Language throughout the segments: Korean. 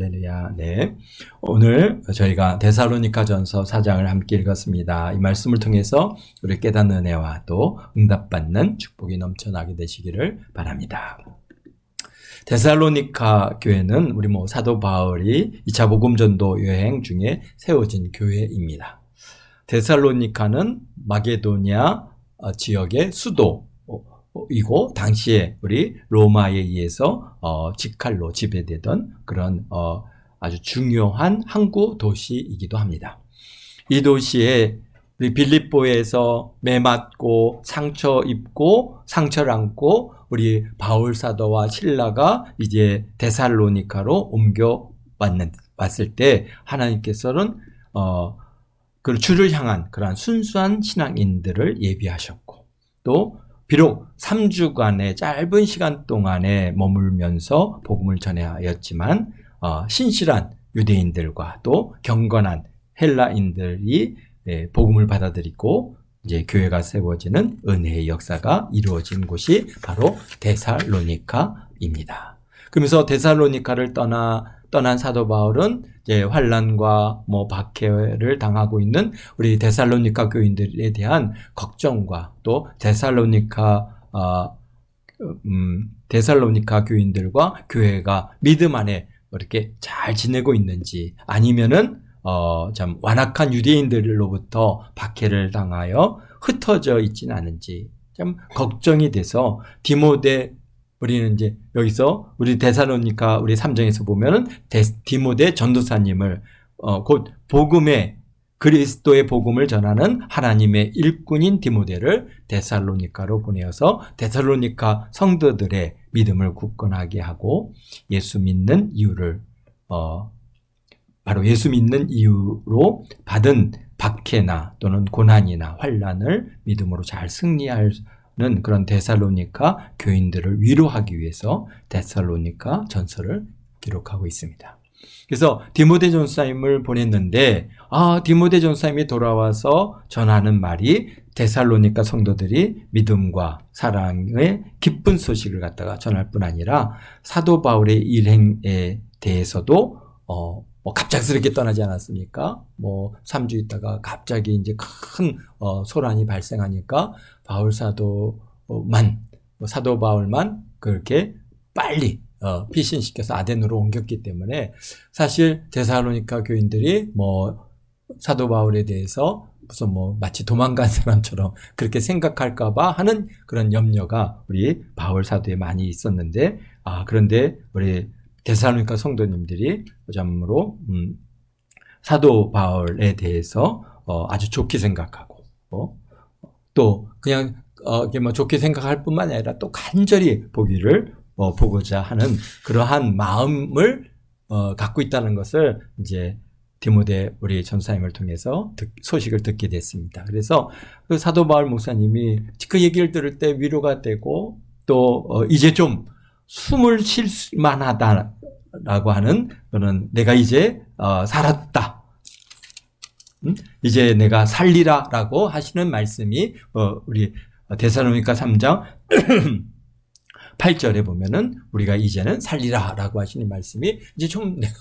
할렐루야. 네. 오늘 저희가 데살로니가전서 4장을 함께 읽었습니다. 이 말씀을 통해서 우리 깨닫는 은혜와 또 응답받는 축복이 넘쳐나게 되시기를 바랍니다. 데살로니가 교회는 우리 사도 바울이 2차 복음 전도 여행 중에 세워진 교회입니다. 데살로니가는 마게도냐 지역의 수도이고 당시에 우리 로마에 의해서 직할로 지배되던 그런 아주 중요한 항구 도시이기도 합니다. 이 도시에 우리 빌립보에서 매 맞고 상처 입고 상처를 안고 우리 바울 사도와 실라가 이제 데살로니가로 왔을 때 하나님께서는 그 주를 향한 그러한 순수한 신앙인들을 예비하셨고 또 비록 3주간의 짧은 시간 동안에 머물면서 복음을 전하였지만 신실한 유대인들과 또 경건한 헬라인들이 복음을 받아들이고 이제 교회가 세워지는 은혜의 역사가 이루어진 곳이 바로 데살로니가입니다. 그러면서 데살로니가를 떠난 사도 바울은 이제 환난과 박해를 당하고 있는 우리 데살로니가 교인들에 대한 걱정과 또 데살로니가 교인들과 교회가 믿음 안에 이렇게 잘 지내고 있는지 아니면은 참 완악한 유대인들로부터 박해를 당하여 흩어져 있지는 않은지 참 걱정이 돼서 디모데 우리는 이제 여기서 우리 데살로니가 우리 3장에서 보면은 디모데 전도사님을 곧 복음의 그리스도의 복음을 전하는 하나님의 일꾼인 디모데를 데살로니가로 보내어서 데살로니가 성도들의 믿음을 굳건하게 하고 예수 믿는 이유를 바로 예수 믿는 이유로 받은 박해나 또는 고난이나 환난을 믿음으로 잘 승리하는 그런 데살로니가 교인들을 위로하기 위해서 데살로니가 전서를 기록하고 있습니다. 그래서 디모데 전사님을 보냈는데 디모데 전사님이 돌아와서 전하는 말이 데살로니가 성도들이 믿음과 사랑의 기쁜 소식을 갖다가 전할 뿐 아니라 사도 바울의 일행에 대해서도 갑작스럽게 떠나지 않았습니까? 3주 있다가 갑자기 이제 큰 소란이 발생하니까 사도 바울만 그렇게 빨리 피신시켜서 아덴으로 옮겼기 때문에 사실 데살로니가 교인들이 사도 바울에 대해서 무슨 마치 도망간 사람처럼 그렇게 생각할까봐 하는 그런 염려가 우리 바울 사도에 많이 있었는데 그런데 우리 데살로니가 성도님들이 참으로 사도 바울에 대해서 아주 좋게 생각하고 또 그냥 좋게 생각할 뿐만 아니라 또 간절히 보기를 보고자 하는 그러한 마음을 갖고 있다는 것을 이제 디모데 우리 전사님을 통해서 소식을 듣게 됐습니다. 그래서 그 사도 바울 목사님이 그 얘기를 들을 때 위로가 되고 또 이제 좀 숨을 쉴 만하다라고 하는 그런 내가 이제 살았다. 이제 내가 살리라라고 하시는 말씀이 우리 데살로니가 3장 8절에 보면은 우리가 이제는 살리라라고 하시는 말씀이 이제 좀 내가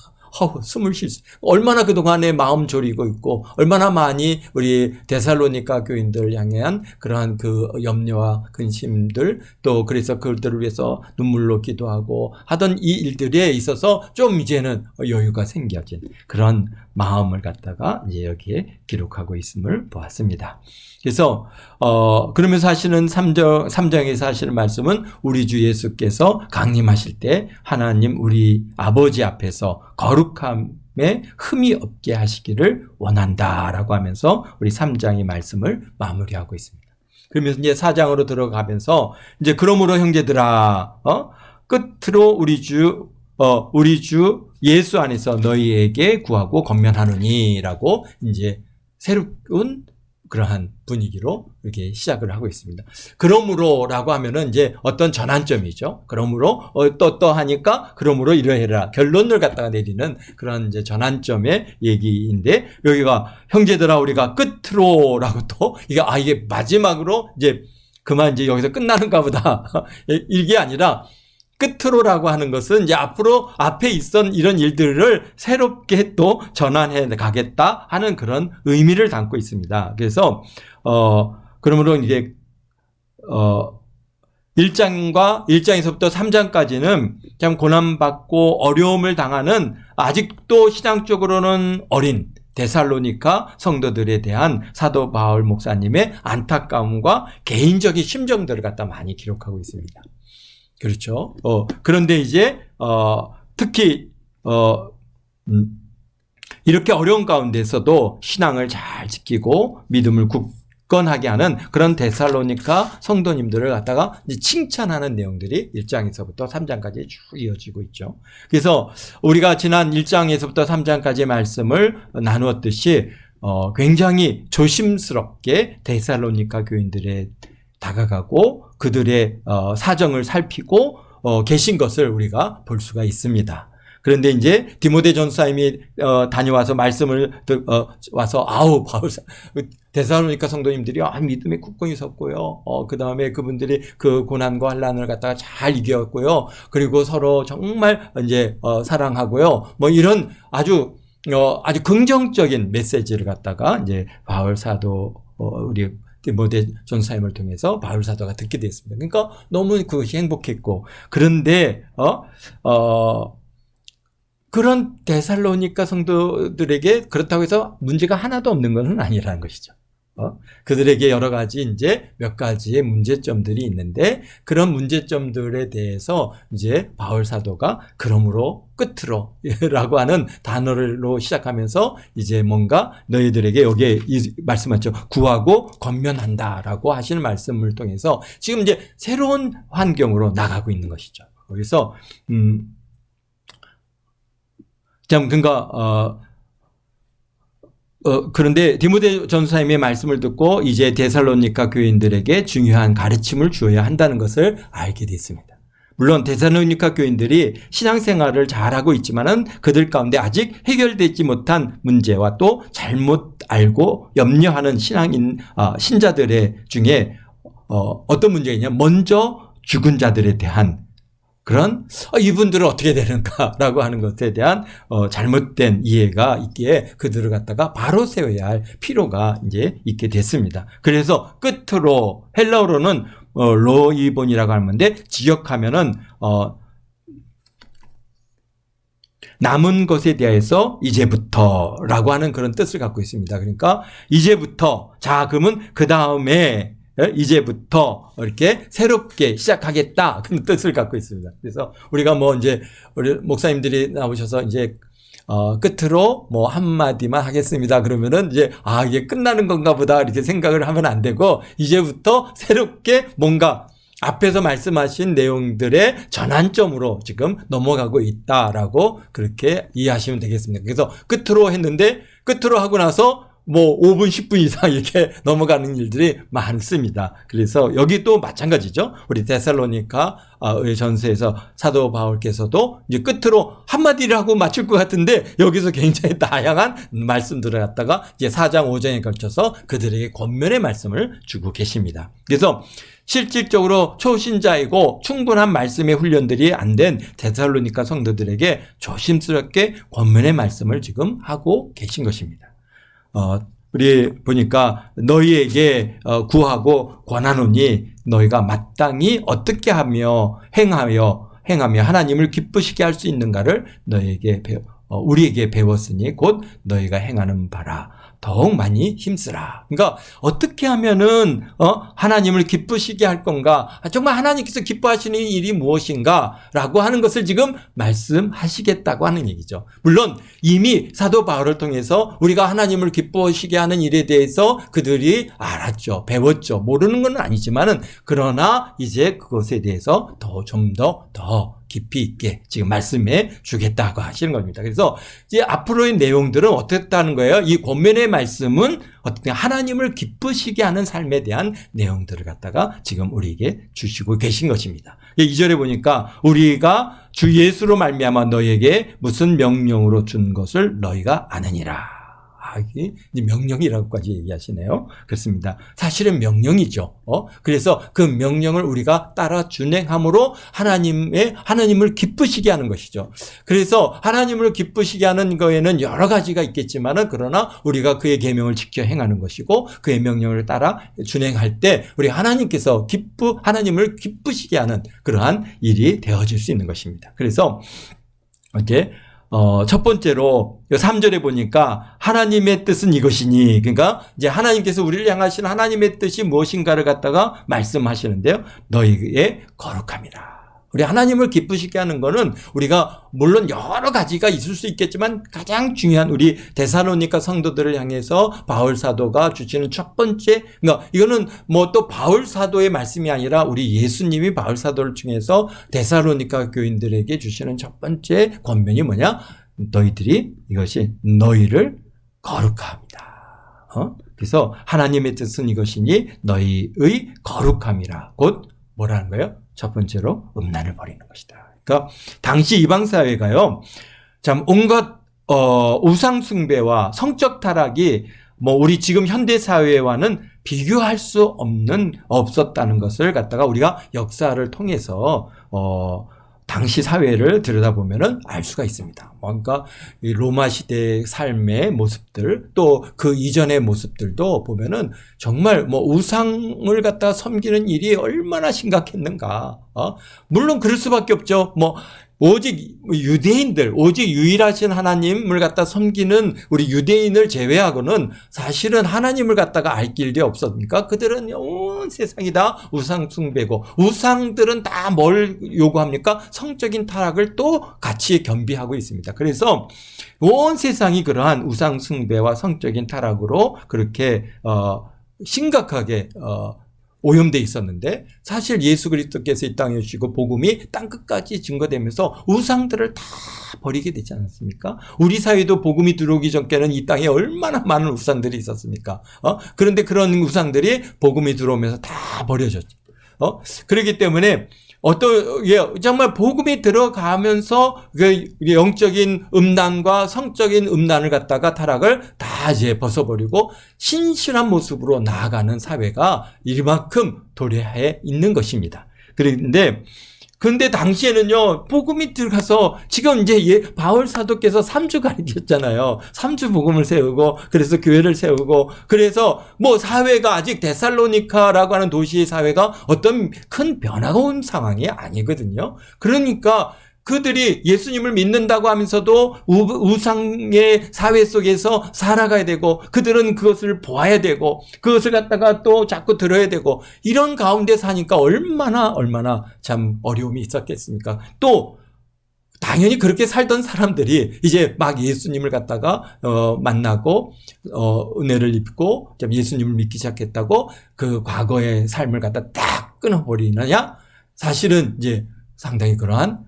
숨을 쉴 수, 얼마나 그동안에 마음 졸이고 있고, 얼마나 많이 우리 데살로니가 교인들 향한 그러한 그 염려와 근심들, 또 그래서 그들을 위해서 눈물로 기도하고 하던 이 일들에 있어서 좀 이제는 여유가 생겨진 그런 마음을 갖다가 이제 여기에 기록하고 있음을 보았습니다. 그래서 그러면서 하시는 3장에서 하시는 말씀은 우리 주 예수께서 강림하실 때 하나님 우리 아버지 앞에서 거룩함에 흠이 없게 하시기를 원한다라고 하면서 우리 3장의 말씀을 마무리하고 있습니다. 그러면서 이제 4장으로 들어가면서 이제 그러므로 형제들아 끝으로 우리 주 예수 안에서 너희에게 구하고 권면하노니라고 이제 새로운 그러한 분위기로 이렇게 시작을 하고 있습니다. 그러므로라고 하면은 이제 어떤 전환점이죠. 그러므로 또 하니까 그러므로 이러해라 결론을 갖다가 내리는 그런 이제 전환점의 얘기인데 여기가 형제들아 우리가 끝으로라고 또 이게 마지막으로 이제 그만 이제 여기서 끝나는가 보다 이게 아니라 끝으로라고 하는 것은 이제 앞으로 앞에 있던 이런 일들을 새롭게 또 전환해 가겠다 하는 그런 의미를 담고 있습니다. 그래서 그러므로 이제 1장에서부터 3장까지는 참 고난받고 어려움을 당하는 아직도 신앙적으로는 어린 데살로니가 성도들에 대한 사도 바울 목사님의 안타까움과 개인적인 심정들을 갖다 많이 기록하고 있습니다. 그렇죠. 그런데 이제 특히 이렇게 어려운 가운데서도 신앙을 잘 지키고 믿음을 굳건하게 하는 그런 데살로니가 성도님들을 갖다가 이제 칭찬하는 내용들이 1장에서부터 3장까지 쭉 이어지고 있죠. 그래서 우리가 지난 1장에서부터 3장까지의 말씀을 나누었듯이 굉장히 조심스럽게 데살로니가 교인들에 다가가고 그들의 사정을 살피고 계신 것을 우리가 볼 수가 있습니다. 그런데 이제 디모데 전사님이 다녀와서 말씀을 와서 바울사 데살로니가 성도님들이 믿음에 굳건히 섰고요. 그다음에 그분들이 그 고난과 환난을 갖다가 잘 이겼고요. 그리고 서로 정말 이제 사랑하고요. 뭐 이런 아주 긍정적인 메시지를 갖다가 이제 바울 사도 우리 디모데 전사님을 통해서 바울 사도가 듣게 됐습니다. 그러니까 너무 그것이 행복했고 그런데 그런 데살로니가 성도들에게 그렇다고 해서 문제가 하나도 없는 것은 아니라는 것이죠. 그들에게 여러 가지 이제 몇 가지의 문제점들이 있는데 그런 문제점들에 대해서 이제 바울 사도가 그러므로 끝으로 라고 하는 단어로 시작하면서 이제 뭔가 너희들에게 여기에 말씀하죠. 구하고 권면한다라고 하시는 말씀을 통해서 지금 이제 새로운 환경으로 나가고 있는 것이죠. 그래서 그런데 디모데 전사님의 말씀을 듣고 이제 데살로니가 교인들에게 중요한 가르침을 주어야 한다는 것을 알게 됐습니다. 물론 데살로니가 교인들이 신앙생활을 잘하고 있지만은 그들 가운데 아직 해결되지 못한 문제와 또 잘못 알고 염려하는 신자들의 중에 어떤 문제가 있냐? 먼저 죽은 자들에 대한 그런 이분들은 어떻게 되는가라고 하는 것에 대한 잘못된 이해가 있기에 그들을 갖다가 바로 세워야 할 필요가 이제 있게 됐습니다. 그래서 끝으로 헬라어로는 로이본이라고 하는데 지역하면은 남은 것에 대해서 이제부터라고 하는 그런 뜻을 갖고 있습니다. 그러니까 이제부터 자 그러면 그 다음에 이제부터 이렇게 새롭게 시작하겠다 그런 뜻을 갖고 있습니다. 그래서 우리가 뭐 이제 우리 목사님들이 나오셔서 이제 끝으로 뭐 한마디만 하겠습니다. 그러면은 이제 이게 끝나는 건가 보다 이렇게 생각을 하면 안 되고 이제부터 새롭게 뭔가 앞에서 말씀하신 내용들의 전환점으로 지금 넘어가고 있다라고 그렇게 이해하시면 되겠습니다. 그래서 끝으로 했는데 끝으로 하고 나서 뭐 5분, 10분 이상 이렇게 넘어가는 일들이 많습니다. 그래서 여기 또 마찬가지죠. 우리 데살로니가 전서에서 사도 바울께서도 이제 끝으로 한마디를 하고 마칠 것 같은데 여기서 굉장히 다양한 말씀들을 갖다가 이제 4장, 5장에 걸쳐서 그들에게 권면의 말씀을 주고 계십니다. 그래서 실질적으로 초신자이고 충분한 말씀의 훈련들이 안 된 데살로니가 성도들에게 조심스럽게 권면의 말씀을 지금 하고 계신 것입니다. 우리 보니까 너희에게 구하고 권하노니 너희가 마땅히 어떻게 하며 행하며 하나님을 기쁘시게 할 수 있는가를 너희에게 우리에게 배웠으니 곧 너희가 행하는 바라. 더욱 많이 힘쓰라. 그러니까 어떻게 하면은 하나님을 기쁘시게 할 건가? 정말 하나님께서 기뻐하시는 일이 무엇인가라고 하는 것을 지금 말씀하시겠다고 하는 얘기죠. 물론 이미 사도 바울을 통해서 우리가 하나님을 기뻐하시게 하는 일에 대해서 그들이 알았죠. 배웠죠. 모르는 건 아니지만은 그러나 이제 그것에 대해서 좀 더 깊이 있게 지금 말씀해 주겠다고 하시는 겁니다. 그래서 이제 앞으로의 내용들은 어떻다는 거예요? 이 권면의 말씀은 어떻게 하나님을 기쁘시게 하는 삶에 대한 내용들을 갖다가 지금 우리에게 주시고 계신 것입니다. 2절에 보니까 우리가 주 예수로 말미암아 너희에게 무슨 명령으로 준 것을 너희가 아느니라. 이게 이제 명령이라고까지 얘기하시네요. 그렇습니다. 사실은 명령이죠. 그래서 그 명령을 우리가 따라 준행함으로 하나님을 기쁘시게 하는 것이죠. 그래서 하나님을 기쁘시게 하는 거에는 여러 가지가 있겠지만은 그러나 우리가 그의 계명을 지켜 행하는 것이고 그의 명령을 따라 준행할 때 우리 하나님을 기쁘시게 하는 그러한 일이 되어질 수 있는 것입니다. 그래서 이제 첫 번째로 3절에 보니까 하나님의 뜻은 이것이니, 그러니까 이제 하나님께서 우리를 향하신 하나님의 뜻이 무엇인가를 갖다가 말씀하시는데요. 너희의 거룩함이라. 우리 하나님을 기쁘시게 하는 거는 우리가 물론 여러 가지가 있을 수 있겠지만 가장 중요한 우리 데살로니가 성도들을 향해서 바울 사도가 주시는 첫 번째, 그러니까 이거는 뭐 또 바울 사도의 말씀이 아니라 우리 예수님이 바울 사도를 통해서 데살로니가 교인들에게 주시는 첫 번째 권면이 뭐냐? 이것이 너희를 거룩합니다. 그래서 하나님의 뜻은 이것이니 너희의 거룩함이라. 곧 뭐라는 거예요? 첫 번째로 음란을 버리는 것이다. 그러니까 당시 이방 사회가요, 참 온갖 우상 숭배와 성적 타락이 뭐 우리 지금 현대 사회와는 비교할 수 없었다는 것을 갖다가 우리가 역사를 통해서 당시 사회를 들여다보면은 알 수가 있습니다. 그러니까 이 로마 시대의 삶의 모습들, 또 그 이전의 모습들도 보면은 정말 뭐 우상을 갖다가 섬기는 일이 얼마나 심각했는가. 물론 그럴 수밖에 없죠. 뭐 오직 유대인들, 오직 유일하신 하나님을 갖다 섬기는 우리 유대인을 제외하고는 사실은 하나님을 갖다가 알 길이 없었으니까 그들은 온 세상이 다 우상 숭배고, 우상들은 다 뭘 요구합니까? 성적인 타락을 또 같이 겸비하고 있습니다. 그래서 온 세상이 그러한 우상 숭배와 성적인 타락으로 그렇게 심각하게 오염돼 있었는데, 사실 예수 그리스도께서 이 땅에 오시고 복음이 땅끝까지 증거되면서 우상들을 다 버리게 되지 않았습니까? 우리 사회도 복음이 들어오기 전께는 이 땅에 얼마나 많은 우상들이 있었습니까? 그런데 그런 우상들이 복음이 들어오면서 다 버려졌죠. 그렇기 때문에 정말 복음이 들어가면서 그 영적인 음란과 성적인 음란을 갖다가 타락을 다 이제 벗어버리고 신실한 모습으로 나아가는 사회가 이만큼 도래해 있는 것입니다. 그런데 당시에는요, 복음이 들어가서 지금 이제 바울 사도께서 3주 가르쳤잖아요. 3주 복음을 세우고, 그래서 교회를 세우고, 그래서 뭐 사회가 아직 데살로니카라고 하는 도시의 사회가 어떤 큰 변화가 온 상황이 아니거든요. 그러니까 그들이 예수님을 믿는다고 하면서도 우상의 사회 속에서 살아가야 되고, 그들은 그것을 보아야 되고, 그것을 갖다가 또 자꾸 들어야 되고, 이런 가운데 사니까 얼마나 참 어려움이 있었겠습니까? 또 당연히 그렇게 살던 사람들이 이제 막 예수님을 갖다가 만나고 은혜를 입고 예수님을 믿기 시작했다고 그 과거의 삶을 갖다 딱 끊어버리느냐? 사실은 이제 상당히 그러한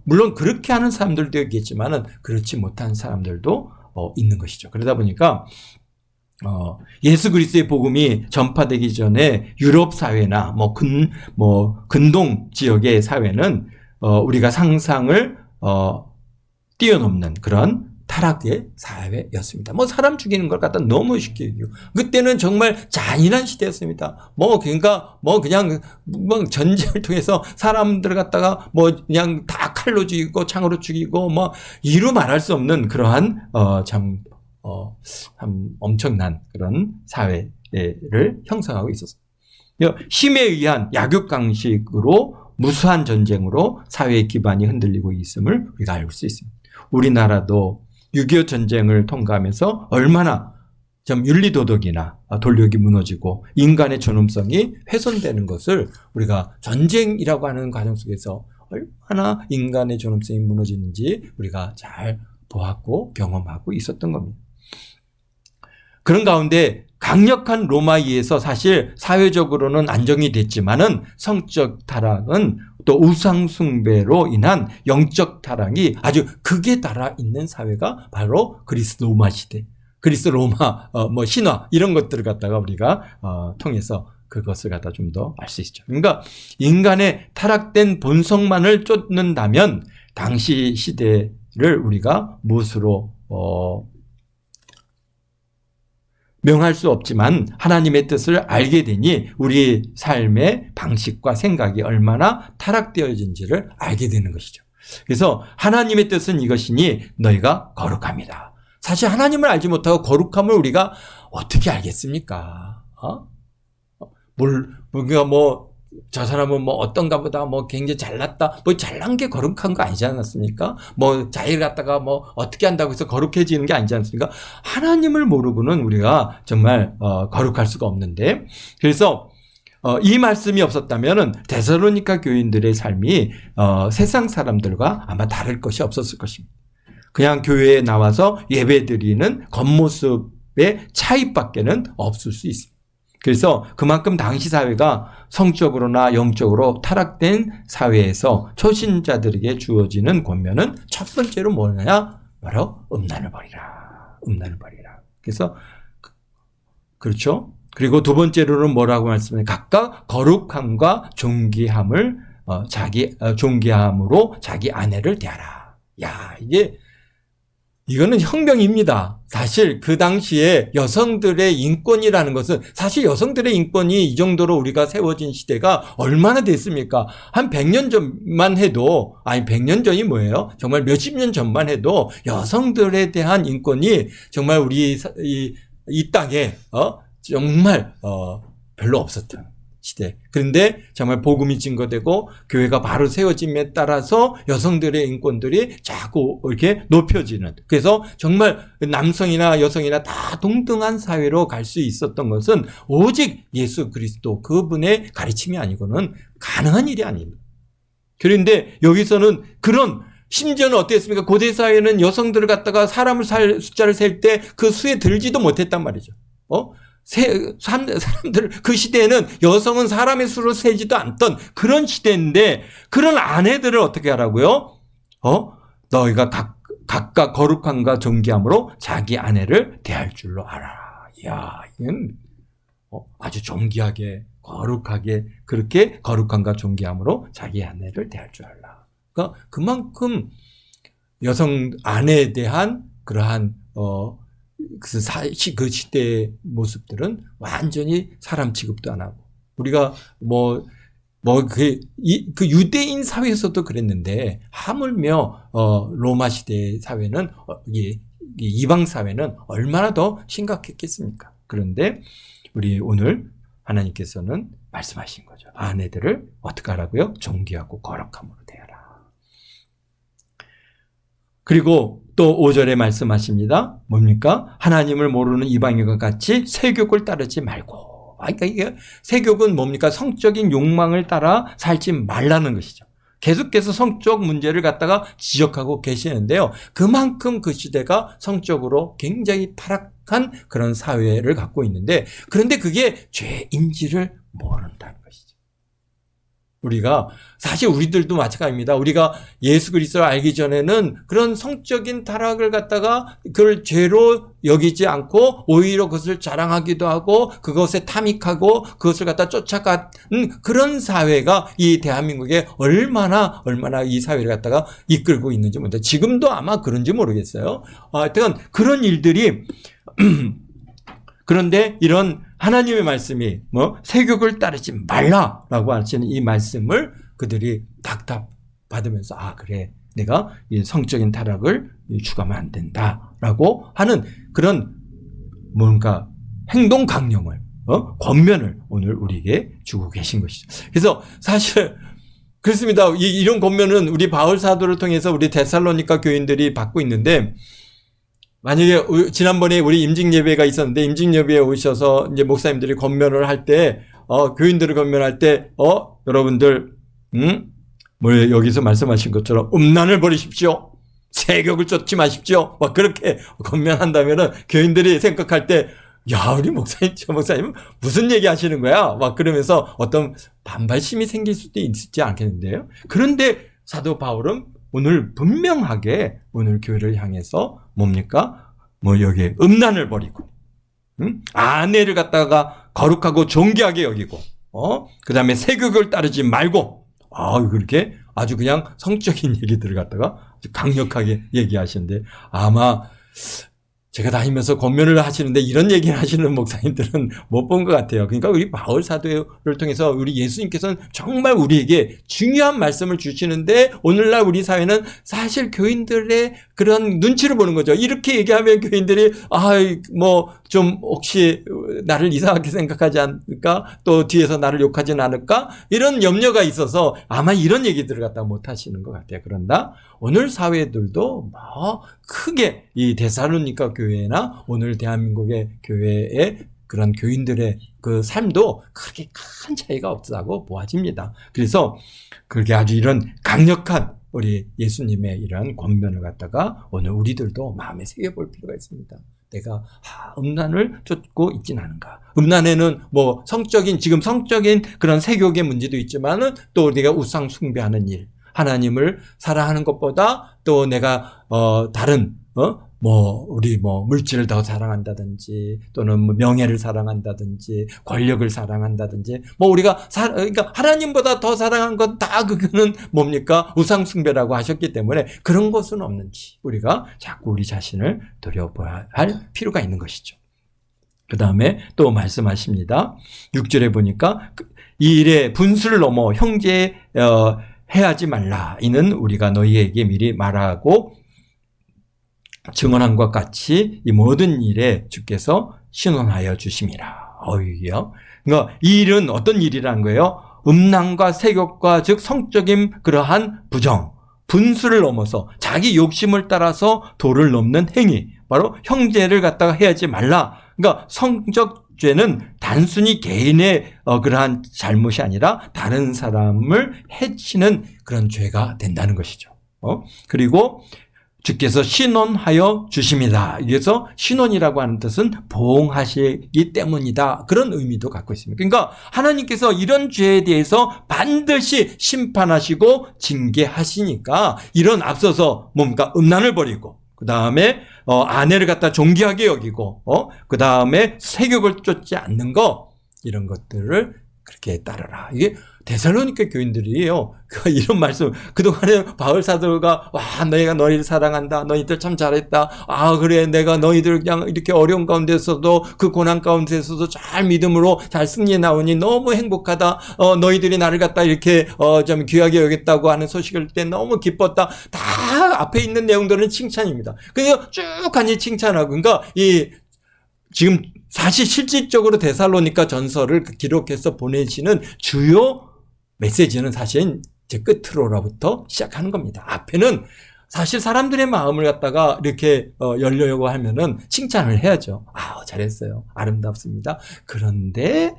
물론 그렇게 하는 사람들도 있겠지만은 그렇지 못한 사람들도 있는 것이죠. 그러다 보니까 예수 그리스도의 복음이 전파되기 전에 유럽 사회나 근동 지역의 사회는 우리가 상상을 뛰어넘는 그런 타락의 사회였습니다. 사람 죽이는 걸 갖다 너무 쉽게 얘기해요. 그때는 정말 잔인한 시대였습니다. 그냥 전쟁을 통해서 사람들을 갖다가 그냥 다 칼로 죽이고 창으로 죽이고 이루 말할 수 없는 그러한 참 엄청난 그런 사회를 형성하고 있었습니다. 힘에 의한 약육강식으로 무수한 전쟁으로 사회의 기반이 흔들리고 있음을 우리가 알 수 있습니다. 우리나라도 6.25 전쟁을 통과하면서 얼마나 좀 윤리도덕이나 도덕이 무너지고 인간의 존엄성이 훼손되는 것을 우리가 전쟁이라고 하는 과정 속에서 얼마나 인간의 존엄성이 무너지는지 우리가 잘 보았고 경험하고 있었던 겁니다. 그런 가운데 강력한 로마에 의해서 사실 사회적으로는 안정이 됐지만은 성적 타락은 또 우상 숭배로 인한 영적 타락이 아주 극에 달아 있는 사회가 바로 그리스 로마 시대, 그리스 로마 신화 이런 것들을 갖다가 우리가 통해서 그것을 갖다 좀 더 알 수 있죠. 그러니까 인간의 타락된 본성만을 쫓는다면 당시 시대를 우리가 무엇으로 명할 수 없지만 하나님의 뜻을 알게 되니 우리 삶의 방식과 생각이 얼마나 타락되어진지를 알게 되는 것이죠. 그래서 하나님의 뜻은 이것이니 너희가 거룩합니다. 사실 하나님을 알지 못하고 거룩함을 우리가 어떻게 알겠습니까? 우리가 저 사람은 어떤가 보다, 굉장히 잘났다, 잘난 게 거룩한 거 아니지 않았습니까? 자기를 갖다가 어떻게 한다고 해서 거룩해지는 게 아니지 않습니까? 하나님을 모르고는 우리가 정말, 거룩할 수가 없는데, 그래서, 이 말씀이 없었다면은 데살로니가 교인들의 삶이, 세상 사람들과 아마 다를 것이 없었을 것입니다. 그냥 교회에 나와서 예배드리는 겉모습의 차이밖에는 없을 수 있습니다. 그래서 그만큼 당시 사회가 성적으로나 영적으로 타락된 사회에서 초신자들에게 주어지는 권면은 첫 번째로 뭐냐? 바로 음란을 버리라. 음란을 버리라. 그래서 그렇죠? 그리고 두 번째로는 뭐라고 말씀해요? 각각 거룩함과 존귀함을 존귀함으로 자기 아내를 대하라. 야, 이거는 혁명입니다. 사실 그 당시에 여성들의 인권이라는 것은 사실 여성들의 인권이 이 정도로 우리가 세워진 시대가 얼마나 됐습니까? 한 100년 전만 해도, 아니 100년 전이 뭐예요? 정말 몇십 년 전만 해도 여성들에 대한 인권이 정말 우리 이 땅에 정말 별로 없었던 시대. 그런데 정말 복음이 증거되고 교회가 바로 세워짐에 따라서 여성들의 인권들이 자꾸 이렇게 높여지는, 그래서 정말 남성이나 여성이나 다 동등한 사회로 갈 수 있었던 것은 오직 예수 그리스도 그분의 가르침이 아니고는 가능한 일이 아닙니다. 그런데 여기서는 심지어는 어땠습니까? 고대 사회는 여성들을 갖다가 숫자를 셀 때 그 수에 들지도 못했단 말이죠. 사람들, 그 시대에는 여성은 사람의 수로 세지도 않던 그런 시대인데, 그런 아내들을 어떻게 하라고요? 너희가 각각 거룩함과 존귀함으로 자기 아내를 대할 줄로 알아라. 이야, 이건 아주 존귀하게, 거룩하게, 그렇게 거룩함과 존귀함으로 자기 아내를 대할 줄 알라. 그러니까 그만큼 여성 아내에 대한 그러한 그 시대의 모습들은 완전히 사람 취급도 안 하고, 우리가 그 유대인 사회에서도 그랬는데, 하물며 로마 시대 사회는 이방 사회는 얼마나 더 심각했겠습니까? 그런데 우리 오늘 하나님께서는 말씀하신 거죠. 아내들을 어떻게 하라고요? 존귀하고 거룩함으로 대하라. 그리고 또 5절에 말씀하십니다. 뭡니까? 하나님을 모르는 이방인과 같이 세욕을 따르지 말고. 그러니까 이게 세욕은 뭡니까? 성적인 욕망을 따라 살지 말라는 것이죠. 계속해서 성적 문제를 갖다가 지적하고 계시는데요. 그만큼 그 시대가 성적으로 굉장히 타락한 그런 사회를 갖고 있는데, 그런데 그게 죄인지를 모른다는 것이죠. 사실 우리들도 마찬가지입니다. 우리가 예수 그리스도를 알기 전에는 그런 성적인 타락을 갖다가 그걸 죄로 여기지 않고 오히려 그것을 자랑하기도 하고 그것에 탐닉하고 그것을 갖다 쫓아가는 그런 사회가 이 대한민국에 얼마나 이 사회를 갖다가 이끌고 있는지 모르겠어요. 지금도 아마 그런지 모르겠어요. 하여튼 그런 일들이 그런데 이런 하나님의 말씀이 세욕을 따르지 말라라고 하시는 이 말씀을 그들이 답답받으면서, 그래, 내가 이 성적인 타락을 추구하면 안 된다라고 하는 그런 뭔가 행동 강령을 권면을 오늘 우리에게 주고 계신 것이죠. 그래서 사실 그렇습니다. 이런 권면은 우리 바울 사도를 통해서 우리 데살로니가 교인들이 받고 있는데, 만약에 지난번에 우리 임직 예배가 있었는데, 임직 예배에 오셔서 이제 목사님들이 권면을 할 때, 교인들을 권면할 때, 여러분들, 여기서 말씀하신 것처럼 음란을 버리십시오. 세욕을 쫓지 마십시오. 막 그렇게 권면한다면은 교인들이 생각할 때, 야, 우리 목사님, 저 목사님은 무슨 얘기 하시는 거야? 막 그러면서 어떤 반발심이 생길 수도 있지 않겠는데요. 그런데 사도 바울은 오늘 분명하게 오늘 교회를 향해서 뭡니까? 여기 음란을 버리고, 아내를 갖다가 거룩하고 존귀하게 여기고, 그 다음에 세욕을 따르지 말고, 그렇게 아주 그냥 성적인 얘기들을 갖다가 아주 강력하게 얘기하시는데, 아마 제가 다니면서 권면을 하시는데 이런 얘기를 하시는 목사님들은 못 본 것 같아요. 그러니까 우리 바울 사도를 통해서 우리 예수님께서는 정말 우리에게 중요한 말씀을 주시는데 오늘날 우리 사회는 사실 교인들의 그런 눈치를 보는 거죠. 이렇게 얘기하면 교인들이 좀 혹시 나를 이상하게 생각하지 않을까? 또 뒤에서 나를 욕하진 않을까? 이런 염려가 있어서 아마 이런 얘기들을 갖다 못 하시는 것 같아요. 그런다 오늘 사회들도 크게 이 데살로니가 교회나 오늘 대한민국의 교회의 그런 교인들의 그 삶도 그렇게 큰 차이가 없다고 보아집니다. 그래서 그렇게 아주 이런 강력한 우리 예수님의 이런 권면을 갖다가 오늘 우리들도 마음에 새겨볼 필요가 있습니다. 내가 음란을 쫓고 있진 않은가. 음란에는 지금 성적인 그런 세욕의 문제도 있지만은 또 내가 우상 숭배하는 일, 하나님을 사랑하는 것보다 또 내가 다른 우리 물질을 더 사랑한다든지 또는 명예를 사랑한다든지 권력을 사랑한다든지 그러니까 하나님보다 더 사랑한 건 다 그거는 뭡니까? 우상 숭배라고 하셨기 때문에 그런 것은 없는지 우리가 자꾸 우리 자신을 돌아봐야 할 필요가 있는 것이죠. 그 다음에 또 말씀하십니다. 6절에 보니까 이 일에 분수를 넘어 형제 해하지 말라. 이는 우리가 너희에게 미리 말하고 증언한 것 같이 이 모든 일에 주께서 신원하여 주심이라. 그러니까 이 일은 어떤 일이라는 거예요? 음란과 세욕과 즉 성적인 그러한 부정, 분수를 넘어서 자기 욕심을 따라서 도를 넘는 행위, 바로 형제를 갖다가 해하지 말라. 그러니까 성적 죄는 단순히 개인의 그러한 잘못이 아니라 다른 사람을 해치는 그런 죄가 된다는 것이죠. 그리고 주께서 신원하여 주심이다. 그래서 신원이라고 하는 뜻은 보응하시기 때문이다. 그런 의미도 갖고 있습니다. 그러니까 하나님께서 이런 죄에 대해서 반드시 심판하시고 징계하시니까 이런 앞서서 음란을 버리고 그 다음에 아내를 갖다 존귀하게 여기고 그 다음에 세욕을 쫓지 않는 거 이런 것들을 그렇게 따르라. 이게 데살로니가 교인들이에요. 이런 말씀 그동안에 바울 사도가 내가 너희를 사랑한다. 너희들 참 잘했다. 그래 내가 너희들 그냥 이렇게 어려운 가운데서도 그 고난 가운데서도 잘 믿음으로 잘 승리해 나오니 너무 행복하다. 너희들이 나를 갖다 이렇게 좀 귀하게 여겼다고 하는 소식을 때 너무 기뻤다. 다 앞에 있는 내용들은 칭찬입니다. 그래서 쭉 간이 칭찬하고 그러니까 지금 사실 실질적으로 데살로니가 전서를 기록해서 보내시는 주요 메시지는 사실 제 끝으로부터 시작하는 겁니다. 앞에는 사실 사람들의 마음을 갖다가 이렇게 열려고 하면은 칭찬을 해야죠. 잘했어요. 아름답습니다. 그런데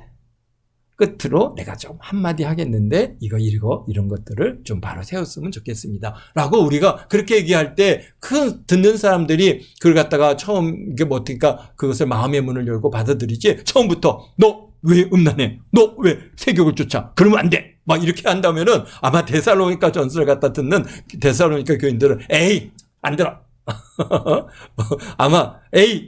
끝으로 내가 좀 한마디 하겠는데 이런 것들을 좀 바로 세웠으면 좋겠습니다. 라고 우리가 그렇게 얘기할 때 듣는 사람들이 그걸 갖다가 처음 어떻게까 그것을 마음의 문을 열고 받아들이지 처음부터 너 왜 음란해? 너 왜 세욕을 쫓아? 그러면 안 돼! 이렇게 한다면은 아마 데살로니가 전서를 갖다 듣는 데살로니가 교인들은 에이! 안 들어! 아마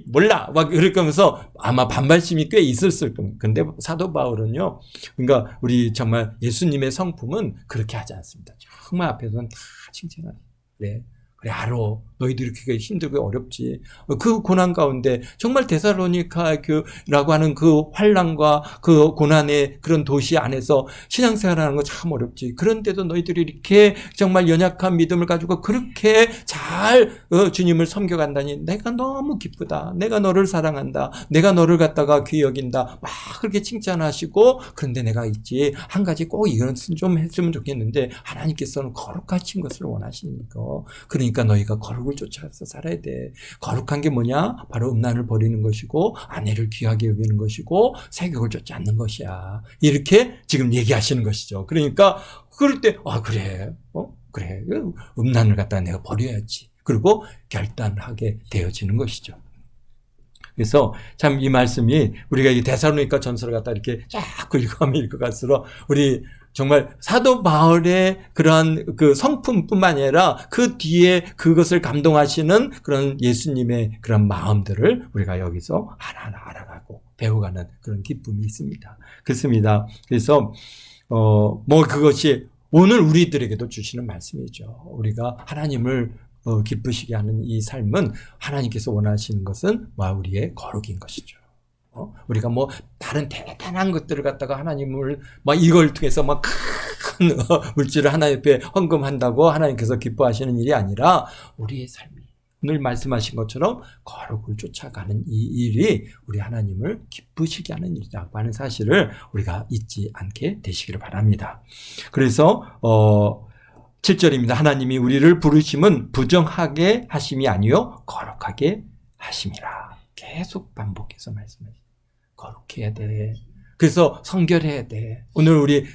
몰라 그럴 거면서 아마 반발심이 꽤 있었을 겁니다. 근데 사도 바울은요, 그러니까 우리 정말 예수님의 성품은 그렇게 하지 않습니다. 정말 앞에서는 다 칭찬하죠. 그래 알아. 너희들이 이렇게 힘들고 어렵지. 그 고난 가운데 정말 데살로니카라고 하는 그 환난과 그 고난의 그런 도시 안에서 신앙생활하는 거 참 어렵지. 그런데도 너희들이 이렇게 정말 연약한 믿음을 가지고 그렇게 잘 주님을 섬겨간다니 내가 너무 기쁘다. 내가 너를 사랑한다. 내가 너를 갖다가 귀히 여긴다. 막 그렇게 칭찬하시고 그런데 내가 있지. 한 가지 꼭 이건 좀 했으면 좋겠는데 하나님께서는 거룩하신 것을 원하시니까. 그러니까 너희가 거룩을 쫓아서 살아야 돼. 거룩한 게 뭐냐? 바로 음란을 버리는 것이고 아내를 귀하게 여기는 것이고 세욕을 쫓지 않는 것이야. 이렇게 지금 얘기하시는 것이죠. 그러니까 그럴 때 그래. 그래. 음란을 갖다가 내가 버려야지. 그리고 결단하게 되어지는 것이죠. 그래서 참 이 말씀이 우리가 이 데살로니가 전서를 갖다 이렇게 쫙 읽어갈수록 우리 정말 사도 바울의 그러한 그 성품뿐만 아니라 그 뒤에 그것을 감동하시는 그런 예수님의 그런 마음들을 우리가 여기서 하나하나 알아가고 배워가는 그런 기쁨이 있습니다. 그렇습니다. 그래서 그것이 오늘 우리들에게도 주시는 말씀이죠. 우리가 하나님을 기쁘시게 하는 이 삶은 하나님께서 원하시는 것은 우리의 거룩인 것이죠. 우리가 뭐 다른 대단한 것들을 갖다가 하나님을 이걸 통해서 큰 물질을 하나님 앞에 헌금한다고 하나님께서 기뻐하시는 일이 아니라 우리의 삶이 오늘 말씀하신 것처럼 거룩을 쫓아가는 이 일이 우리 하나님을 기쁘시게 하는 일이라고 하는 사실을 우리가 잊지 않게 되시기를 바랍니다. 그래서 7절입니다. 하나님이 우리를 부르심은 부정하게 하심이 아니요 거룩하게 하심이라. 계속 반복해서 말씀하십니다. 거룩해야 돼. 그래서 성결해야 돼. 오늘 우리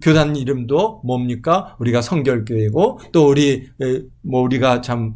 교단 이름도 뭡니까? 우리가 성결교회고 또 우리가 참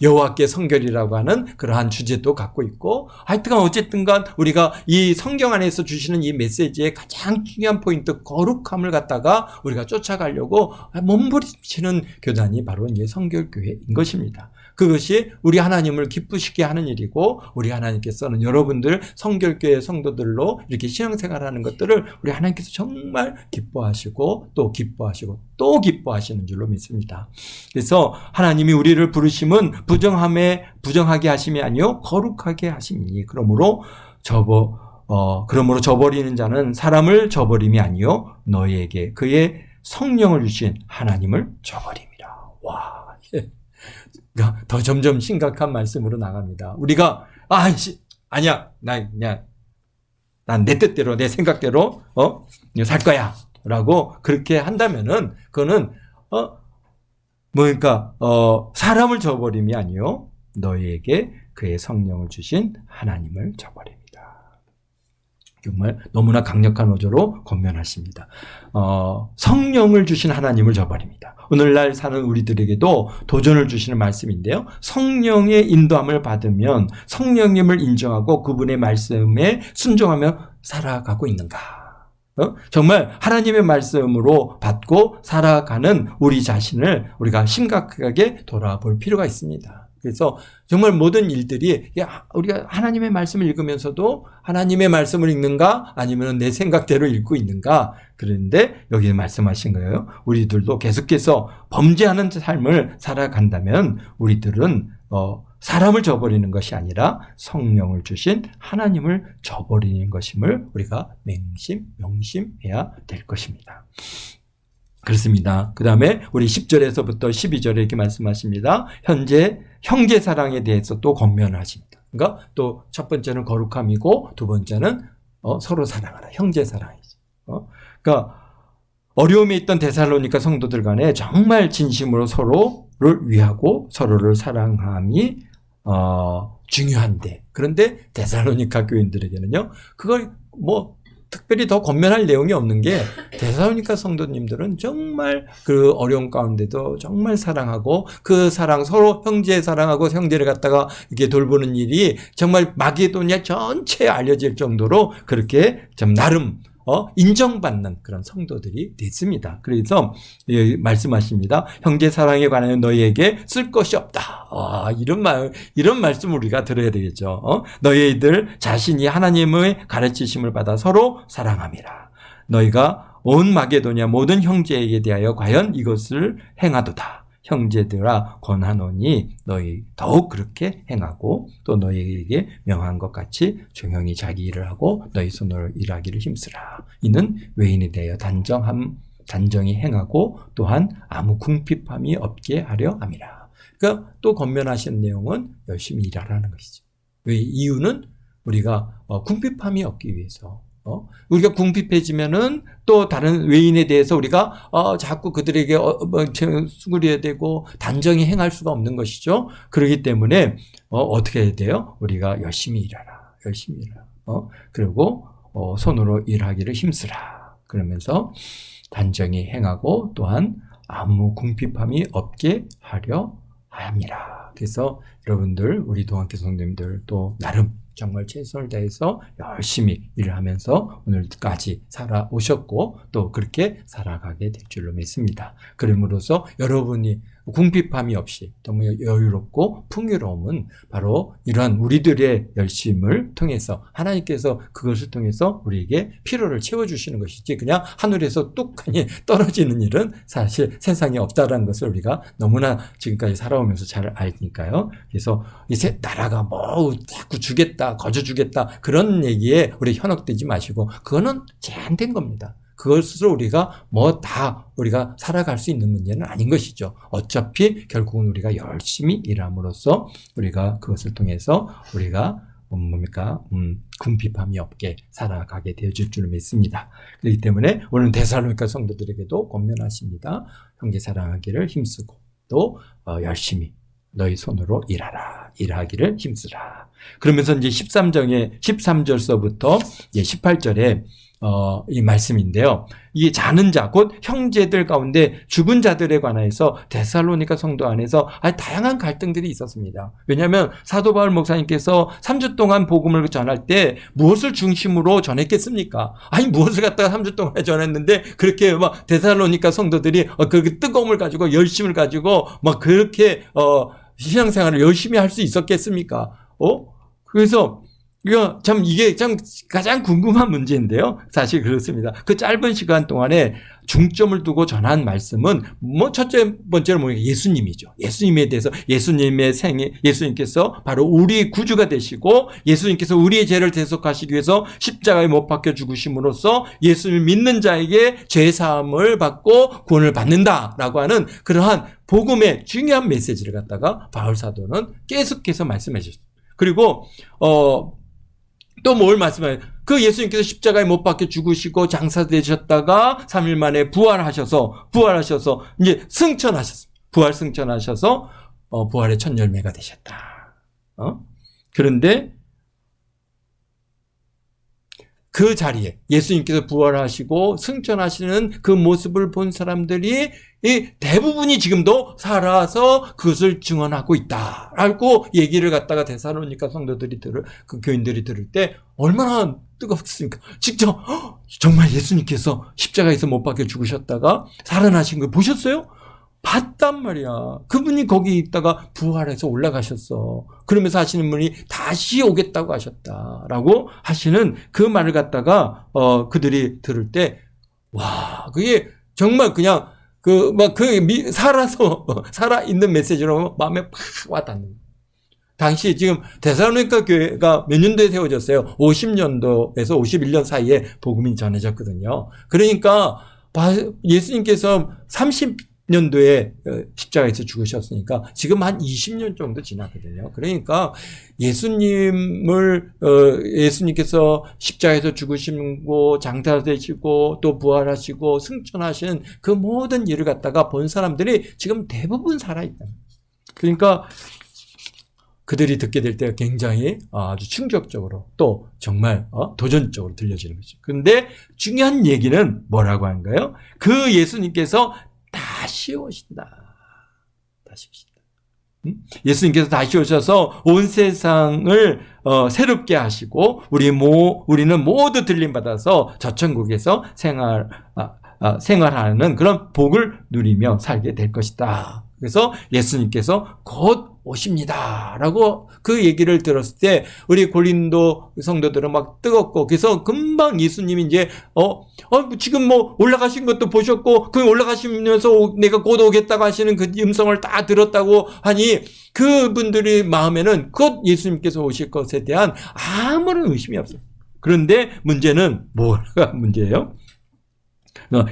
여호와께 성결이라고 하는 그러한 주제도 갖고 있고 하여튼간 어쨌든간 우리가 이 성경 안에서 주시는 이 메시지의 가장 중요한 포인트 거룩함을 갖다가 우리가 쫓아가려고 몸부림치는 교단이 바로 이제 성결교회인 것입니다. 그것이 우리 하나님을 기쁘시게 하는 일이고 우리 하나님께서는 여러분들 성결교회 성도들로 이렇게 신앙생활하는 것들을 우리 하나님께서 정말 기뻐하시고 또 기뻐하시고 또 기뻐하시는 줄로 믿습니다. 그래서 하나님이 우리를 부르심은 부정하게 하심이 아니요 거룩하게 하심이니 그러므로 저버리는 자는 사람을 저버림이 아니요 너희에게 그의 성령을 주신 하나님을 저버림이라. 와, 더 점점 심각한 말씀으로 나갑니다. 우리가 아니야, 난 내 뜻대로 내 생각대로 살 거야라고 그렇게 한다면은 그거는 사람을 저버림이 아니요 너희에게 그의 성령을 주신 하나님을 저버립니다. 정말 너무나 강력한 어조로 권면하십니다. 성령을 주신 하나님을 저버립니다. 오늘날 사는 우리들에게도 도전을 주시는 말씀인데요. 성령의 인도함을 받으면 성령님을 인정하고 그분의 말씀에 순종하며 살아가고 있는가? 정말 하나님의 말씀으로 받고 살아가는 우리 자신을 우리가 심각하게 돌아볼 필요가 있습니다. 그래서 정말 모든 일들이 우리가 하나님의 말씀을 읽으면서도 하나님의 말씀을 읽는가 아니면 내 생각대로 읽고 있는가. 그런데 여기 말씀하신 거예요. 우리들도 계속해서 범죄하는 삶을 살아간다면 우리들은 사람을 저버리는 것이 아니라 성령을 주신 하나님을 저버리는 것임을 우리가 명심해야 될 것입니다. 그렇습니다. 그 다음에 우리 10절에서부터 12절에 이렇게 말씀하십니다. 형제 사랑에 대해서 또 권면을 하십니다. 그러니까 또 첫 번째는 거룩함이고 두 번째는 서로 사랑하라. 형제 사랑이죠. 그러니까 어려움에 있던 데살로니가 성도들 간에 정말 진심으로 서로를 위하고 서로를 사랑함이 중요한데 그런데 데살로니가 교인들에게는요. 그걸 특별히 더 권면할 내용이 없는 게 데살로니가 성도님들은 정말 그 어려운 가운데도 정말 사랑하고 그 사랑 서로 형제 사랑하고 형제를 갖다가 이렇게 돌보는 일이 정말 마게도냐 전체에 알려질 정도로 그렇게 좀 나름 인정받는 그런 성도들이 됐습니다. 그래서 말씀하십니다. 형제 사랑에 관하여 너희에게 쓸 것이 없다. 이런 말씀을 우리가 들어야 되겠죠. 너희들 자신이 하나님의 가르치심을 받아 서로 사랑함이라. 너희가 온 마게도냐 모든 형제에게 대하여 과연 이것을 행하도다. 형제들아 권하노니 너희 더욱 그렇게 행하고 또 너희에게 명한 것 같이 조용히 자기 일을 하고 너희 손으로 일하기를 힘쓰라. 이는 외인에 대하여 단정히 행하고 또한 아무 궁핍함이 없게 하려 함이라. 그러니까 또 권면하신 내용은 열심히 일하라는 것이죠. 왜? 이유는 우리가 궁핍함이 없기 위해서. 우리가 궁핍해지면은 또 다른 외인에 대해서 우리가 자꾸 그들에게 수그려야 되고 단정히 행할 수가 없는 것이죠. 그렇기 때문에 어떻게 해야 돼요? 우리가 열심히 일하라. 그리고 손으로 일하기를 힘쓰라. 그러면서 단정히 행하고 또한 아무 궁핍함이 없게 하려 함이라. 그래서 여러분들 우리 동학교 성도님들 또 나름 정말 최선을 다해서 열심히 일을 하면서 오늘까지 살아오셨고 또 그렇게 살아가게 될 줄로 믿습니다. 그럼으로써 여러분이 궁핍함이 없이 너무 여유롭고 풍요로움은 바로 이러한 우리들의 열심을 통해서 하나님께서 그것을 통해서 우리에게 필요를 채워주시는 것이지 그냥 하늘에서 뚝하니 떨어지는 일은 사실 세상에 없다라는 것을 우리가 너무나 지금까지 살아오면서 잘 알니까요. 그래서 이제 나라가 뭐 자꾸 주겠다 거저 주겠다 그런 얘기에 우리 현혹되지 마시고 그거는 제한된 겁니다. 그것으로 우리가 우리가 살아갈 수 있는 문제는 아닌 것이죠. 어차피 결국은 우리가 열심히 일함으로써 우리가 그것을 통해서 우리가 궁핍함이 없게 살아가게 되어질 줄 믿습니다. 그렇기 때문에 오늘 데살로니가 성도들에게도 권면하십니다. 형제 사랑하기를 힘쓰고 또 열심히 너희 손으로 일하기를 힘쓰라. 그러면서 이제 13절서부터 18절에 이 말씀인데요. 이 자는 자, 곧 형제들 가운데 죽은 자들에 관해서 데살로니가 성도 안에서 다양한 갈등들이 있었습니다. 왜냐하면 사도 바울 목사님께서 3주 동안 복음을 전할 때 무엇을 중심으로 전했겠습니까? 무엇을 갖다가 3주 동안 전했는데 그렇게 막 데살로니가 성도들이 그 뜨거움을 가지고 열심을 가지고 막 그렇게 신앙생활을 열심히 할 수 있었겠습니까? 그래서 이게 참 가장 궁금한 문제인데요. 사실 그렇습니다. 그 짧은 시간 동안에 중점을 두고 전한 말씀은 첫째 번째로 뭐냐면 예수님이죠. 예수님에 대해서 예수님의 예수님께서 바로 우리 구주가 되시고 예수님께서 우리의 죄를 대속하시기 위해서 십자가에 못 박혀 죽으심으로써 예수를 믿는 자에게 죄 사함을 받고 구원을 받는다라고 하는 그러한 복음의 중요한 메시지를 갖다가 바울 사도는 계속해서 말씀해 주셨습니다. 그리고 또 뭘 말씀해요? 그 예수님께서 십자가에 못 박혀 죽으시고 장사되셨다가 3일 만에 부활하셔서 이제 승천하셨습니다. 승천하셔서 부활의 첫 열매가 되셨다. 그런데 그 자리에 예수님께서 부활하시고 승천하시는 그 모습을 본 사람들이 대부분이 지금도 살아서 그것을 증언하고 있다라고 얘기를 갖다가 데살로니가 성도들이 그 교인들이 들을 때 얼마나 뜨겁습니까? 직접 정말 예수님께서 십자가에서 못 박혀 죽으셨다가 살아나신 거 보셨어요? 봤단 말이야. 그분이 거기 있다가 부활해서 올라가셨어. 그러면서 하시는 분이 다시 오겠다고 하셨다라고 하시는 그 말을 갖다가 그들이 들을 때 와, 그게 정말 그냥 살아있는 메시지로 마음에 팍 와닿는. 당시 지금 데살로니가 교회가 몇 년도에 세워졌어요? 50년도에서 51년 사이에 복음이 전해졌거든요. 그러니까 예수님께서 30년도에 십자가에서 죽으셨으니까 지금 한 20년 정도 지나거든요. 그러니까 예수님께서 십자가에서 죽으시고 장사되시고 또 부활하시고 승천하시는 그 모든 일을 갖다가 본 사람들이 지금 대부분 살아있다. 그러니까 그들이 듣게 될 때 굉장히 아주 충격적으로 또 정말 도전적으로 들려지는 거죠. 그런데 중요한 얘기는 뭐라고 하는가요? 그 예수님께서 다시 오신다. 다시 오신다. 예수님께서 다시 오셔서 온 세상을 새롭게 하시고 우리는 모두 들림받아서 저 천국에서 생활하는 그런 복을 누리며 살게 될 것이다. 그래서 예수님께서 곧 오십니다. 라고 그 얘기를 들었을 때 우리 고린도 성도들은 막 뜨겁고 그래서 금방 예수님이 이제 지금 올라가신 것도 보셨고 그 올라가시면서 내가 곧 오겠다고 하시는 그 음성을 다 들었다고 하니 그분들의 마음에는 곧 예수님께서 오실 것에 대한 아무런 의심이 없어요. 그런데 문제는 뭐가 문제예요?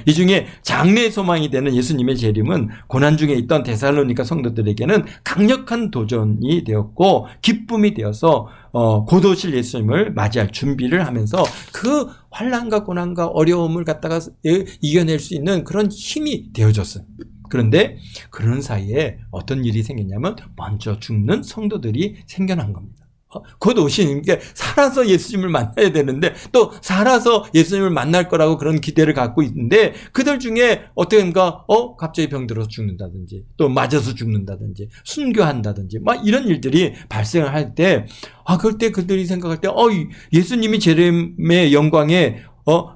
이 중에 장래의 소망이 되는 예수님의 재림은 고난 중에 있던 데살로니가 성도들에게는 강력한 도전이 되었고 기쁨이 되어서 곧 오실 예수님을 맞이할 준비를 하면서 그 환난과 고난과 어려움을 갖다가 이겨낼 수 있는 그런 힘이 되어졌어요. 그런데 그런 사이에 어떤 일이 생겼냐면 먼저 죽는 성도들이 생겨난 겁니다. 곧 오시는 게 살아서 예수님을 만나야 되는데 또 살아서 예수님을 만날 거라고 그런 기대를 갖고 있는데 그들 중에 어떻게인가 갑자기 병들어서 죽는다든지 또 맞아서 죽는다든지 순교한다든지 막 이런 일들이 발생을 할 때 그럴 때 그들이 생각할 때 예수님이 재림의 영광에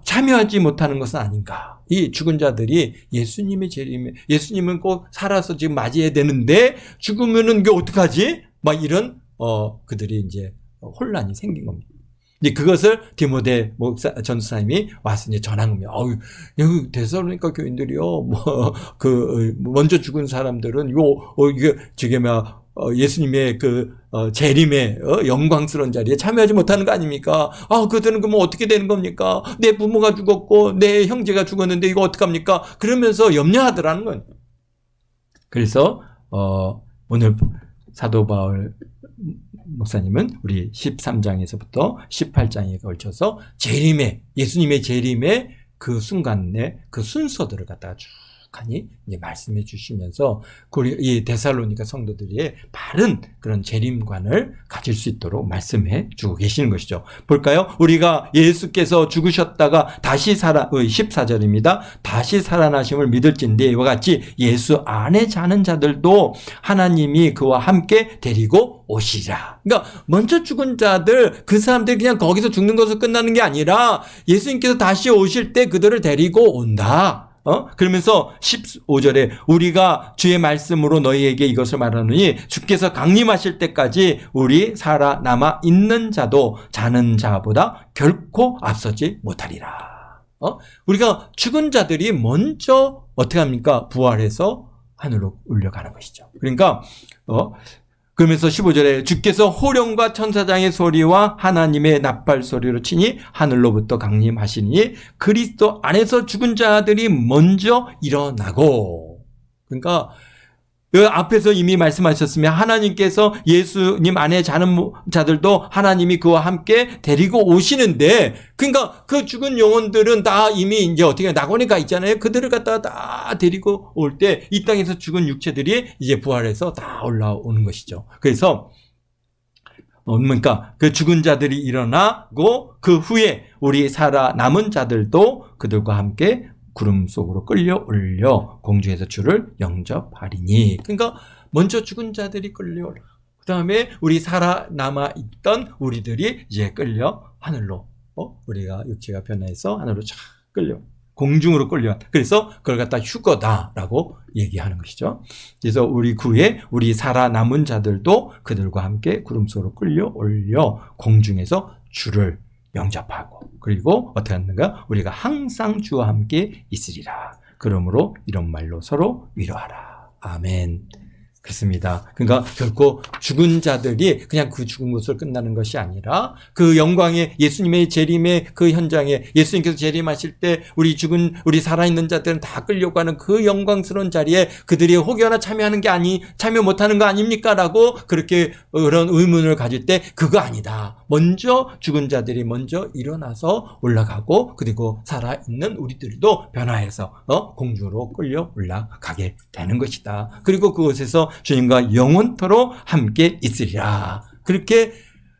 참여하지 못하는 것은 아닌가. 이 죽은 자들이 예수님의 재림에 예수님은 꼭 살아서 지금 맞이해야 되는데 죽으면은 이게 어떡하지? 막 이런 그들이 이제 혼란이 생긴 겁니다. 이제 그것을 디모데 전도사님이 와서 이제 전한 겁니다. 여기 데살로니가 교인들이요, 먼저 죽은 사람들은 이게 지금 예수님의 재림의 영광스러운 자리에 참여하지 못하는 거 아닙니까? 그들은 그럼 어떻게 되는 겁니까? 내 부모가 죽었고 내 형제가 죽었는데 이거 어떡합니까? 그러면서 염려하더라는 거예요. 그래서 오늘 사도 바울 목사님은 우리 13장에서부터 18장에 걸쳐서 예수님의 재림의 그 순간에 그 순서들을 갖다가 쭉 이제 말씀해 주시면서 이 데살로니가 성도들이 바른 그런 재림관을 가질 수 있도록 말씀해 주고 계시는 것이죠. 볼까요? 우리가 예수께서 죽으셨다가 다시 14절입니다. 다시 살아나심을 믿을진데 이와 같이 예수 안에 사는 자들도 하나님이 그와 함께 데리고 오시리라. 그러니까 먼저 죽은 자들, 그 사람들이 그냥 거기서 죽는 것으로 끝나는 게 아니라 예수님께서 다시 오실 때 그들을 데리고 온다. 그러면서 15절에 우리가 주의 말씀으로 너희에게 이것을 말하노니 주께서 강림하실 때까지 우리 살아남아 있는 자도 자는 자보다 결코 앞서지 못하리라. 우리가 죽은 자들이 먼저 어떻게 합니까? 부활해서 하늘로 올려가는 것이죠. 그러니까 그러면서 15절에 주께서 호령과 천사장의 소리와 하나님의 나팔 소리로 치니 하늘로부터 강림하시니 그리스도 안에서 죽은 자들이 먼저 일어나고. 그러니까 앞에서 이미 말씀하셨으면 하나님께서 예수님 안에 자는 자들도 하나님이 그와 함께 데리고 오시는데, 그러니까 그 죽은 영혼들은 다 이미 이제 어떻게 낙원에 가 있잖아요. 그들을 갖다가 다 데리고 올 때 이 땅에서 죽은 육체들이 이제 부활해서 다 올라오는 것이죠. 그래서 그러니까 그 죽은 자들이 일어나고 그 후에 우리 살아남은 자들도 그들과 함께 구름 속으로 끌려 올려 공중에서 주를 영접하리니. 그러니까 먼저 죽은 자들이 끌려 올라. 그 다음에 우리 살아남아 있던 우리들이 이제 끌려 하늘로, 우리가 육체가 변해서 하늘로 쫙 끌려, 공중으로 끌려. 그래서 그걸 갖다 휴거다라고 얘기하는 것이죠. 그래서 우리 구에 우리 살아남은 자들도 그들과 함께 구름 속으로 끌려 올려 공중에서 주를 영접하고, 그리고 어떻게 하는가? 우리가 항상 주와 함께 있으리라. 그러므로 이런 말로 서로 위로하라. 아멘. 그렇습니다. 그러니까 결코 죽은 자들이 그냥 그 죽은 것으로 끝나는 것이 아니라 그 영광의 예수님의 재림의 그 현장에 예수님께서 재림하실 때 우리 살아있는 자들은 다 끌려가는 그 영광스러운 자리에 그들이 혹여나 참여 못하는 거 아닙니까? 라고 그렇게 그런 의문을 가질 때 그거 아니다. 먼저 죽은 자들이 먼저 일어나서 올라가고, 그리고 살아있는 우리들도 변화해서 공중으로 끌려 올라가게 되는 것이다. 그리고 그곳에서 주님과 영원토록 함께 있으리라.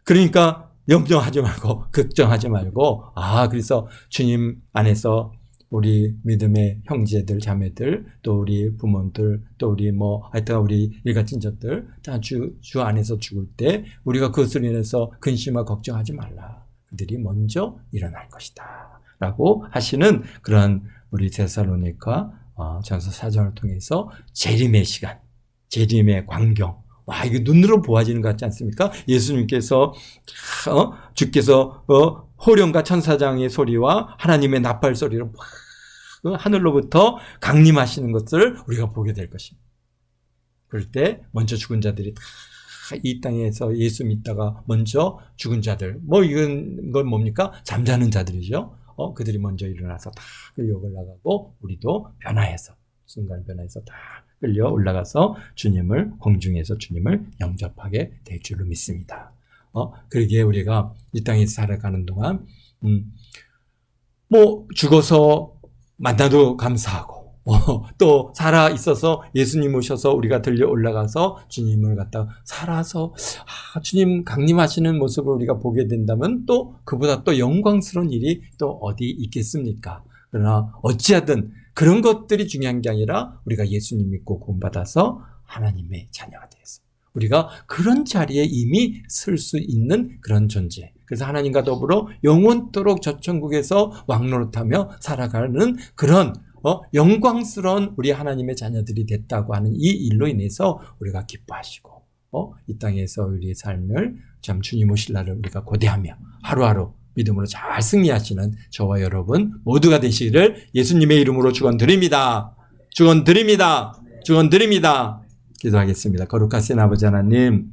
그러니까 염려하지 말고 걱정하지 말고, 그래서 주님 안에서 우리 믿음의 형제들, 자매들, 또 우리 부모들, 또 우리 하여튼 우리 일가친척들 다 주 안에서 죽을 때 우리가 그것을 인해서 근심하고 걱정하지 말라. 그들이 먼저 일어날 것이다. 라고 하시는 그런 우리 데살로니가 전서 4장을 통해서 재림의 시간, 재림의 광경, 이거 눈으로 보아지는 것 같지 않습니까? 예수님께서 주께서 호령과 천사장의 소리와 하나님의 나팔 소리로 하늘로부터 강림하시는 것을 우리가 보게 될 것입니다. 그럴 때 먼저 죽은 자들이 다 이 땅에서 예수 믿다가 먼저 죽은 자들, 이건 건 뭡니까? 잠자는 자들이죠. 그들이 먼저 일어나서 다 끌려 올라가고, 우리도 순간 변화해서 다 끌려 올라가서 공중에서 주님을 영접하게 될 줄로 믿습니다. 그러기에 우리가 이 땅에서 살아가는 동안, 죽어서 만나도 감사하고, 또 살아 있어서 예수님 오셔서 우리가 들려 올라가서 주님을 갖다 살아서 주님 강림하시는 모습을 우리가 보게 된다면 또 그보다 또 영광스러운 일이 또 어디 있겠습니까? 그러나 어찌하든 그런 것들이 중요한 게 아니라 우리가 예수님 믿고 구원받아서 하나님의 자녀가 되어서 우리가 그런 자리에 이미 설 수 있는 그런 존재. 그래서 하나님과 더불어 영원토록 저 천국에서 왕노릇하며 살아가는 그런 영광스러운 우리 하나님의 자녀들이 됐다고 하는 이 일로 인해서 우리가 기뻐하시고 이 땅에서 우리의 삶을 참 주님 오실 날을 우리가 고대하며 하루하루 믿음으로 잘 승리하시는 저와 여러분 모두가 되시기를 예수님의 이름으로 축원드립니다. 축원드립니다. 축원드립니다. 기도하겠습니다. 거룩하신 아버지 하나님,